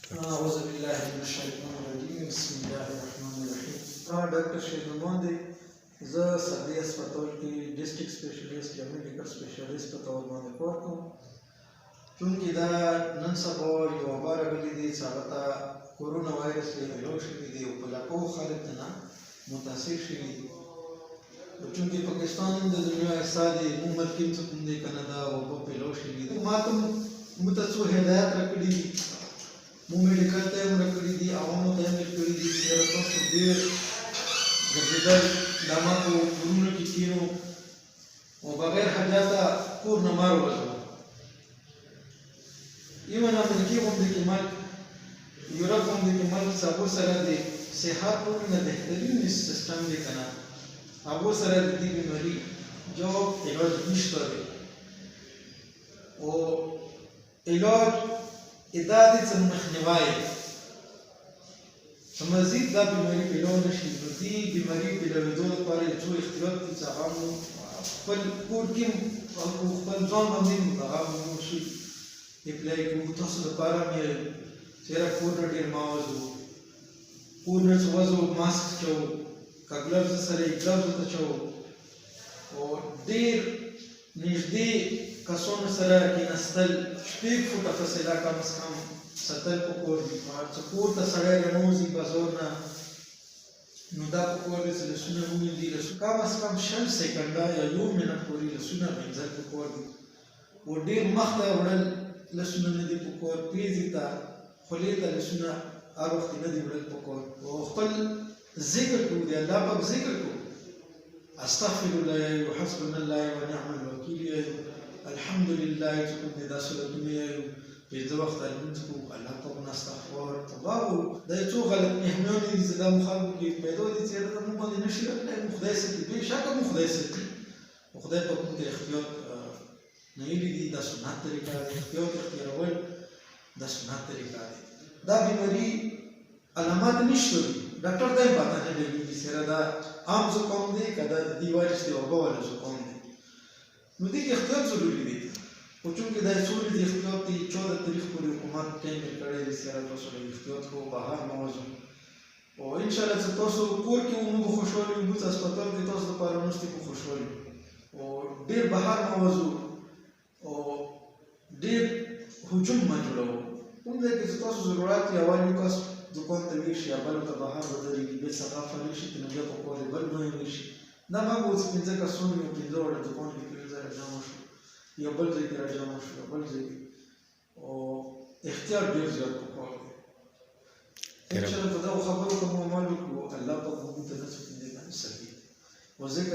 أعوذ بالله من الشيطان الرجيم بسم الله الرحمن الرحیم. ډاکټر شهید المان دی. زه سرحدي هسپتال کې ډسټرکټ سپیشلیسټ یا میډیکل سپیشلیسټ په توګه باندې کار کوم. چونکې دا نن سبا یوه وبا راغلې دي چې هغه ته کورونا وایرس پیدا شوي دي او په لاکو خلک ترې متاثر شوي دي. چونکې پاکستان د دنیا حصه دی، موږ ملک هم څه کوم دی که نه دا وبا پیدا شوي دي. ما ته موږ ته څو هدایت راکړي دي، موږ میډیکل ته یې هم راکړي دي، عوامو ته یې هم راکړي دي چې یاره تاسو ډېر ګرځېدل دا ما په کورونو کې کښېنو او بغیر حاجته کور نه مه راوځو. ایون امریکې غوندې کې ملک، یورپ غوندې کې ملک چې هغو سره د صحت نه بهترین سیسټم دی که نه، هغو سره د دې بیماري جواب علاج نشته دی او علاج دا دی چې مخنیوی چې مزید دا بیماري پیدا نه شي. نو دې بیماري پیلوېدو لپاره یو څو احتیاط دي چې هغه مو خپل کور کې او خپل ځان باندې هغه مو شي اپلای کړو. تاسو لپاره مې چې یاره کور نه ډېر مه وځو، کور نه چې وځو ماسک اچوو، که ګلوز سره یې ګلوز ورته اچوو او ډېر نږدې کسانو سره کېناستل، 6 فوټه فاصله کم از کم ساتل پکار دي. چې کور ته سړی رانوځي بازار نه نو دا پکار دی چې لاسونه ومینځي، کم از کم 60 سکنډه یا 1 منټ پورې لاسونه مینځل پکار دي او ډېر مخ ته وړل لاسونه نه دي پکار، پېزې ته خولې ته لاسونه هر وخت نه دي وړل پکار او خپل ذکر کړو، د الله پاک ذکر کړو، استغفر الله یایو، حسبنا الله ونعم الوکیل یایو، الحمدلله چې کوم دی دا سورتونه یایو، پنځه وخته لمونځ کوو، الله پاک نه استغفار توبه کوو. دا یو څو غلط فهمیانې دي چې دا مو خلکو کې پیدا دي چې یاره دا موږ باندې نه شي راتلی. مو خدای ساتي، بېشکه مو خدای ساتي خو خدای پاک موږ ته احتیاط نیولي دي. دا سنت طریقه دی، احتیاط اختیارول دا سنت طریقه دی. دا بیماري علامات نشته دي، ډاکټر ته یې پته نه لګېږي چې یاره دا عام زکام دی که دا د دې وایرس د وبا والا زکام دی. نو دې کې احتیاط ضروري دی. خو چونکې دا څومره د احتیاط دی 14 تاریخ پورې حکومت ټایم یې کړی دی چې یاره تاسو له احتیاط کوو، بهر مه وځو او انشاءالله چې تاسو کور کې وو موږ به خوشحال یو، موږ هسپتال کې تاسو دپاره ناست یو، به خوشحال یو او ډېر بهر مه وځو او ډېر هجوم مه جوړوو. کوم ځای کې چې تاسو ضرورت وي اول یو کس دکان ته ویښ شي یا بل ته بهر ودرېږي، بیا څخه فارغ شي که نه بیا پکار دی بل نوی ویښ شي. دا مه کوو چې 5 کسان یو 15 واړه دکان کې یو ځای راجمع شو، یا بل ځای کې راجمع شو، یا بل ځای کې او احتیاط ډېر زیات پکار دی. انشاءالله په دغو خبرو ته مو عمل وکړو، الله پاک موږ ته نه څه کوي، صحیح او ذکر